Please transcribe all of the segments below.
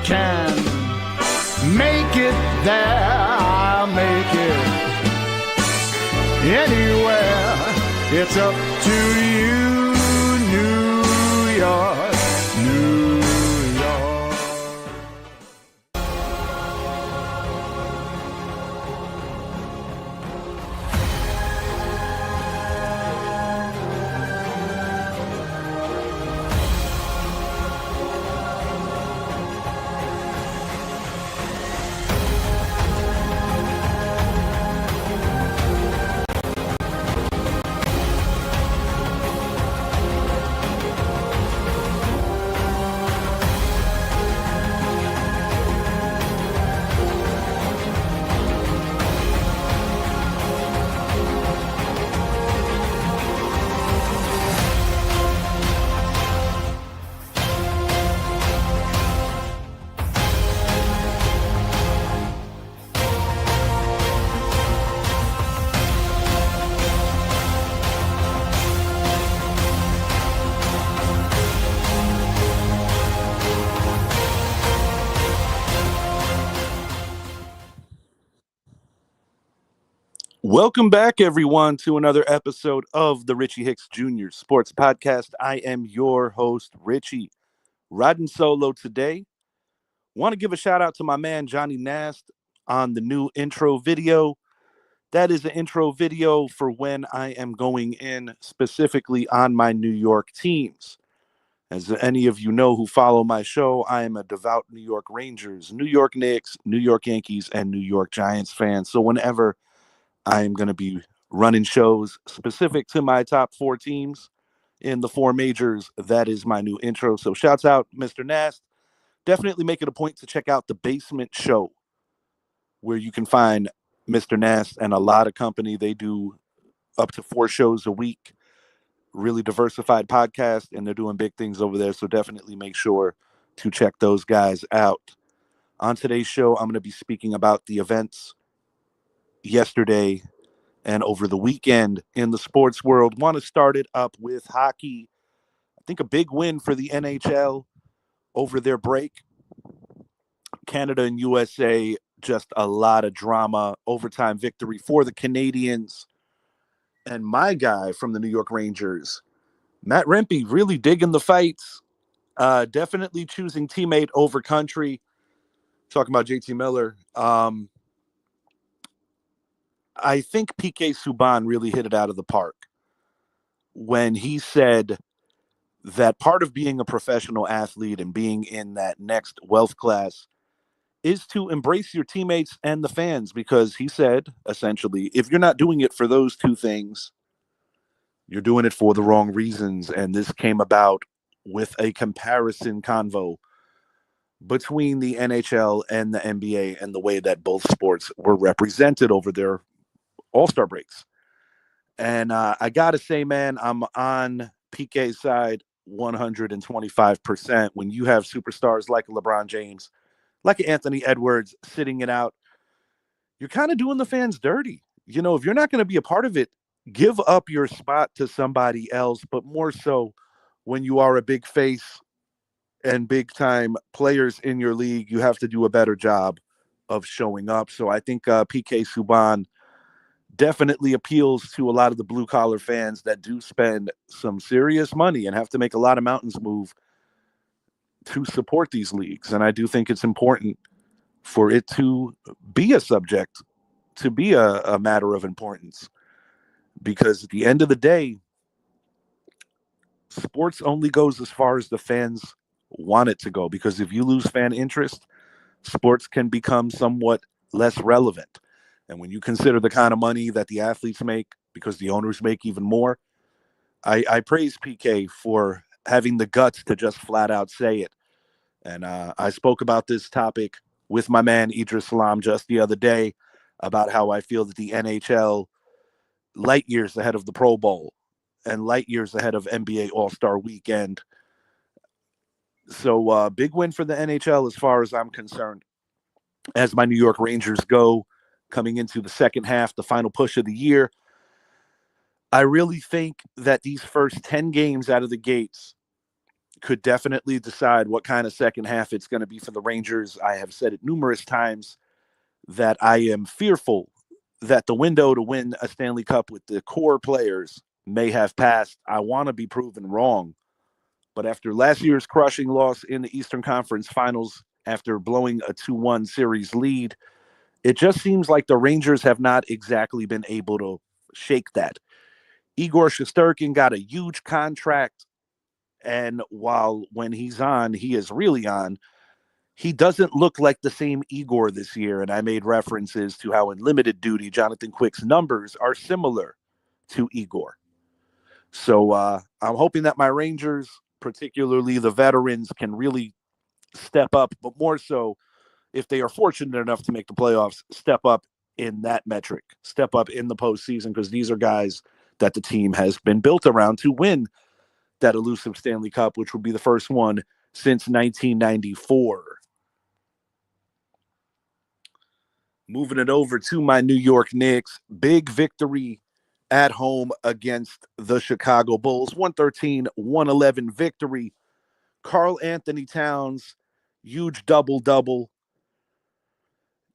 can make it there. I'll make it anywhere. It's up to you, New York, New York. Welcome back, everyone, to another episode of the Richie Hicks Jr. Sports Podcast. I am your host, Richie, riding solo today. Want to give a shout out to my man, Johnny Nast, on the new intro video. That is an intro video for when I am going in specifically on my New York teams. As any of you know who follow my show, I am a devout New York Rangers, New York Knicks, New York Yankees, and New York Giants fan. So whenever I'm going to be running shows specific to my top four teams in the four majors, that is my new intro. So shouts out, Mr. Nast. Definitely make it a point to check out the Basement Show, where you can find Mr. Nast and a lot of company. They do up to 4 shows a week, really diversified podcast, and they're doing big things over there. So definitely make sure to check those guys out. On today's show, I'm going to be speaking about the events yesterday and over the weekend in the sports world. Want to start it up with hockey. I think a big win for the NHL over their break. Canada and USA, just a lot of drama. Overtime victory for the Canadians. And my guy from the New York Rangers, Matt Rempe, really digging the fights. Definitely choosing teammate over country. Talking about JT Miller. I think PK Subban really hit it out of the park when he said that part of being a professional athlete and being in that next wealth class is to embrace your teammates and the fans, because he said, essentially, if you're not doing it for those two things, you're doing it for the wrong reasons. And this came about with a comparison convo between the NHL and the NBA and the way that both sports were represented over their All-Star breaks. And I got to say, man, I'm on PK's side 125%. When you have superstars like LeBron James, like Anthony Edwards sitting it out, you're kind of doing the fans dirty. You know, if you're not going to be a part of it, give up your spot to somebody else. But more so when you are a big face and big time players in your league, you have to do a better job of showing up. So I think PK Subban definitely appeals to a lot of the blue collar fans that do spend some serious money and have to make a lot of mountains move to support these leagues. And I do think it's important for it to be a subject, to be a matter of importance, because at the end of the day, sports only goes as far as the fans want it to go. Because if you lose fan interest, sports can become somewhat less relevant. And when you consider the kind of money that the athletes make, because the owners make even more, I praise PK for having the guts to just flat out say it. And I spoke about this topic with my man Idris Salam just the other day about how I feel that the NHL, light years ahead of the Pro Bowl and light years ahead of NBA All-Star Weekend. So big win for the NHL as far as I'm concerned. As my New York Rangers go, coming into the second half, the final push of the year, I really think that these first 10 games out of the gates could definitely decide what kind of second half it's going to be for the Rangers. I have said it numerous times that I am fearful that the window to win a Stanley Cup with the core players may have passed. I want to be proven wrong. But after last year's crushing loss in the Eastern Conference Finals, after blowing a 2-1 series lead, it just seems like the Rangers have not exactly been able to shake that. Igor Shesterkin got a huge contract, and while when he's on, he is really on, he doesn't look like the same Igor this year. And I made references to how in limited duty, Jonathan Quick's numbers are similar to Igor. So I'm hoping that my Rangers, particularly the veterans, can really step up, but more so if they are fortunate enough to make the playoffs, step up in that metric, step up in the postseason, because these are guys that the team has been built around to win that elusive Stanley Cup, which would be the first one since 1994. Moving it over to my New York Knicks, big victory at home against the Chicago Bulls, 113-111 victory. Karl Anthony Towns, huge double-double.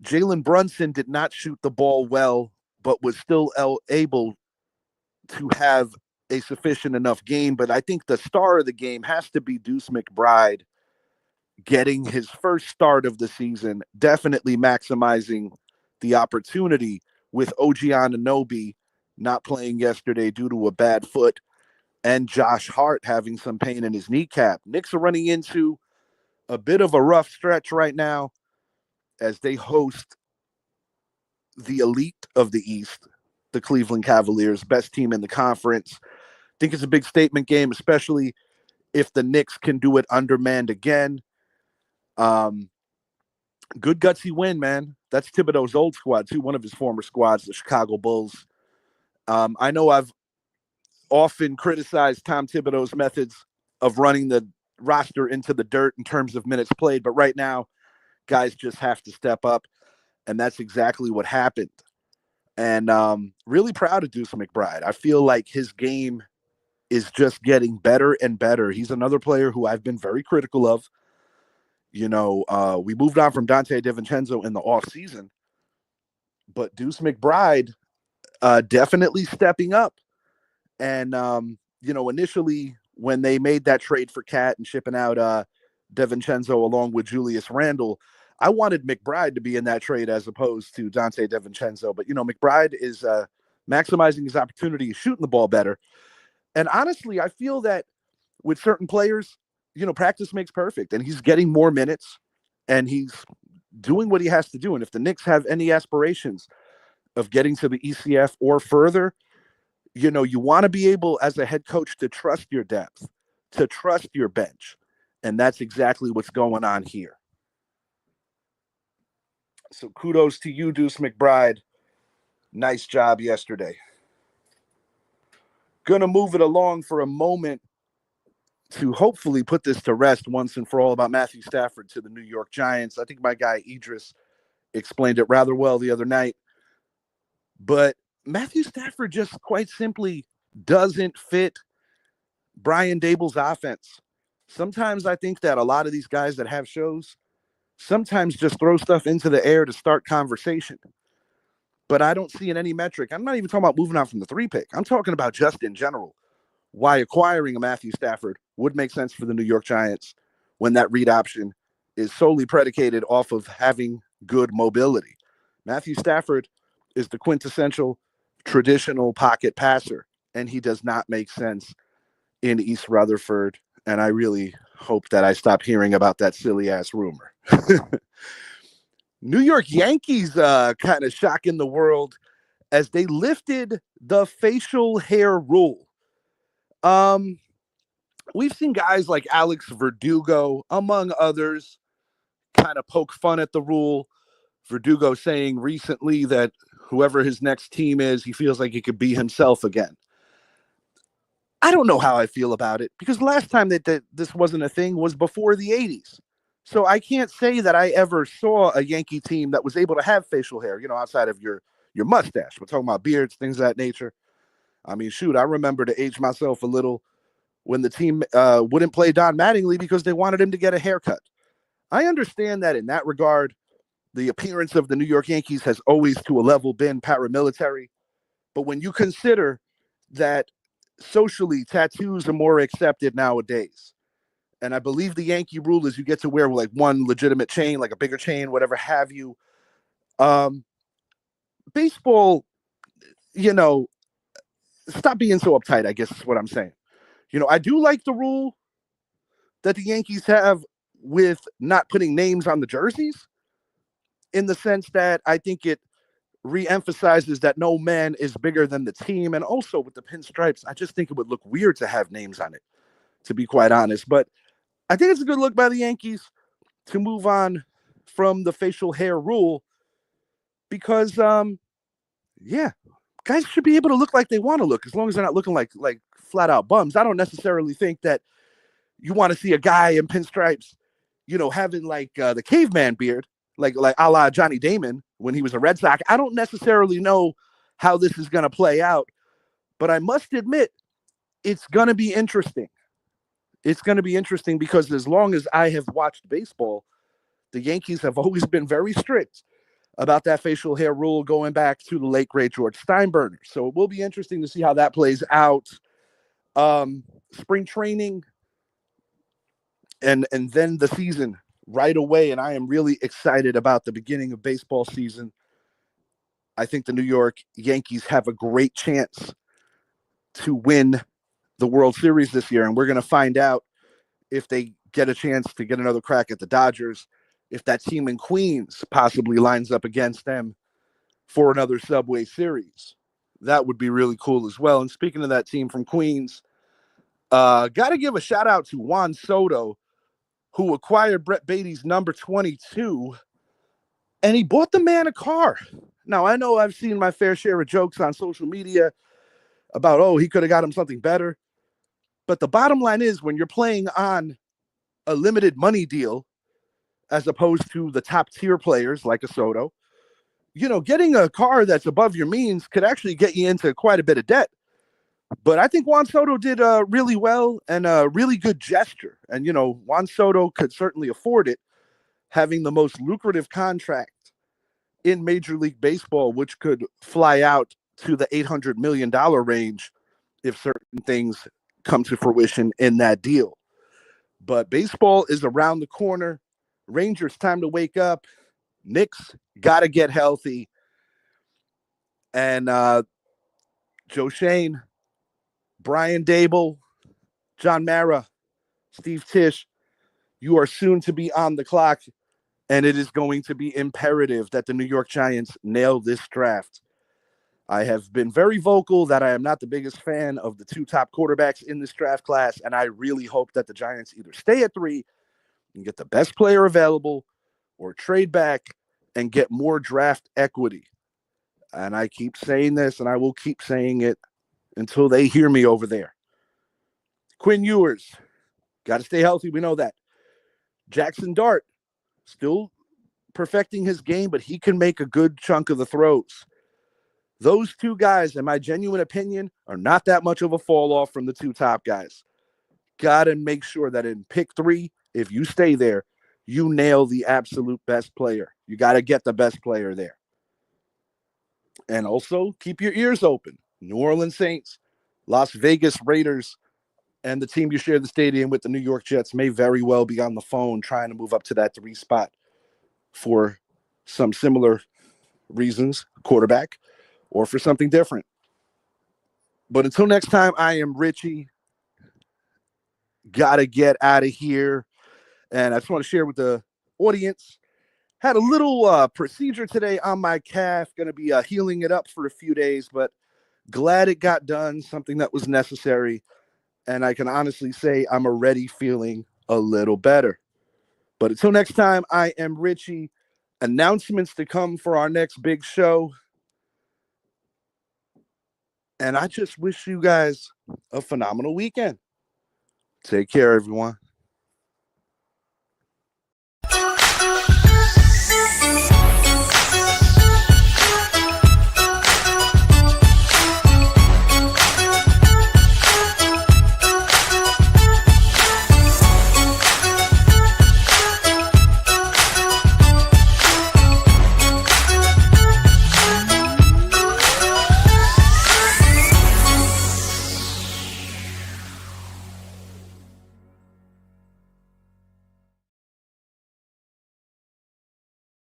Jalen Brunson did not shoot the ball well, but was still able to have a sufficient enough game. But I think the star of the game has to be Deuce McBride, getting his first start of the season, definitely maximizing the opportunity with OG Anunoby not playing yesterday due to a bad foot, and Josh Hart having some pain in his kneecap. Knicks are running into a bit of a rough stretch right now as they host the elite of the East, the Cleveland Cavaliers, best team in the conference. I think it's a big statement game, especially if the Knicks can do it undermanned again. Good gutsy win, man. That's Thibodeau's old squad, too, one of his former squads, the Chicago Bulls. I know I've often criticized Tom Thibodeau's methods of running the roster into the dirt in terms of minutes played, but right now, guys just have to step up, and that's exactly what happened. And really proud of Deuce McBride. I feel like his game is just getting better and better. He's another player who I've been very critical of. You know, we moved on from Dante DiVincenzo in the offseason, but Deuce McBride definitely stepping up. And, you know, initially when they made that trade for Cat and shipping out DiVincenzo along with Julius Randle, I wanted McBride to be in that trade as opposed to Dante DiVincenzo. But, you know, McBride is maximizing his opportunity, shooting the ball better. And honestly, I feel that with certain players, you know, practice makes perfect, and he's getting more minutes and he's doing what he has to do. And if the Knicks have any aspirations of getting to the ECF or further, you know, you want to be able as a head coach to trust your depth, to trust your bench. And that's exactly what's going on here. So kudos to you, Deuce McBride. Nice job yesterday. Gonna move it along for a moment to hopefully put this to rest once and for all about Matthew Stafford to the New York Giants. I think my guy Idris explained it rather well the other night. But Matthew Stafford just quite simply doesn't fit Brian Dable's offense. Sometimes I think that a lot of these guys that have shows sometimes just throw stuff into the air to start conversation. But I don't see in any metric. I'm not even talking about moving on from the 3 pick. I'm talking about just in general why acquiring a Matthew Stafford would make sense for the New York Giants when that read option is solely predicated off of having good mobility. Matthew Stafford is the quintessential traditional pocket passer, and he does not make sense in East Rutherford. And I really hope that I stop hearing about that silly ass rumor. New York Yankees kind of shocking the world as they lifted the facial hair rule. We've seen guys like Alex Verdugo, among others, kind of poke fun at the rule. Verdugo saying recently that whoever his next team is, he feels like he could be himself again. I don't know how I feel about it because the last time that this wasn't a thing was before the 80s. So I can't say that I ever saw a Yankee team that was able to have facial hair, you know, outside of your mustache. We're talking about beards, things of that nature. I mean, shoot, I remember to age myself a little when the team wouldn't play Don Mattingly because they wanted him to get a haircut. I understand that in that regard, the appearance of the New York Yankees has always to a level been paramilitary. But when you consider that socially tattoos are more accepted nowadays, and I believe the Yankee rule is you get to wear like one legitimate chain, like a bigger chain, whatever have you. Baseball, stop being so uptight, I guess is what I'm saying. I do like the rule that the Yankees have with not putting names on the jerseys, in the sense that I think it re-emphasizes that no man is bigger than the team. And also with the pinstripes, I just think it would look weird to have names on it, to be quite honest. But I think it's a good look by the Yankees to move on from the facial hair rule because, guys should be able to look like they want to look as long as they're not looking like flat out bums. I don't necessarily think that you want to see a guy in pinstripes, having like the caveman beard, like a la Johnny Damon when he was a Red Sox. I don't necessarily know how this is going to play out, but I must admit it's going to be interesting. It's going to be interesting because as long as I have watched baseball, the Yankees have always been very strict about that facial hair rule going back to the late, great George Steinbrenner. So it will be interesting to see how that plays out. Spring training and then the season right away. And I am really excited about the beginning of baseball season. I think the New York Yankees have a great chance to win the World Series this year. And we're going to find out if they get a chance to get another crack at the Dodgers, if that team in Queens possibly lines up against them for another Subway Series. That would be really cool as well. And speaking of that team from Queens, got to give a shout out to Juan Soto, who acquired Brett Beatty's number 22, and he bought the man a car. Now, I know I've seen my fair share of jokes on social media about, he could have got him something better. But the bottom line is when you're playing on a limited money deal, as opposed to the top tier players like a Soto, getting a car that's above your means could actually get you into quite a bit of debt. But I think Juan Soto did really well and a really good gesture. And, Juan Soto could certainly afford it, having the most lucrative contract in Major League Baseball, which could fly out to the $800 million range if certain things come to fruition in that deal. But baseball is around the corner. Rangers, time to wake up. Knicks, got to get healthy. And Joe Shane, Brian Dable, John Mara, Steve Tisch, you are soon to be on the clock, and it is going to be imperative that the New York Giants nail this draft. I have been very vocal that I am not the biggest fan of the two top quarterbacks in this draft class, and I really hope that the Giants either stay at 3 and get the best player available or trade back and get more draft equity. And I keep saying this, and I will keep saying it until they hear me over there. Quinn Ewers, got to stay healthy. We know that. Jackson Dart, still perfecting his game, but he can make a good chunk of the throws. Those two guys, in my genuine opinion, are not that much of a fall off from the two top guys. Got to make sure that in pick 3, if you stay there, you nail the absolute best player. You got to get the best player there. And also keep your ears open. New Orleans Saints, Las Vegas Raiders, and the team you share the stadium with, the New York Jets, may very well be on the phone trying to move up to that 3 spot for some similar reasons, quarterback, or for something different. But until next time, I am Richie. Got to get out of here. And I just want to share with the audience, had a little procedure today on my calf. Going to be healing it up for a few days, but glad it got done, something that was necessary. And I can honestly say I'm already feeling a little better. But until next time, I am Richie. Announcements to come for our next big show. And I just wish you guys a phenomenal weekend. Take care, everyone.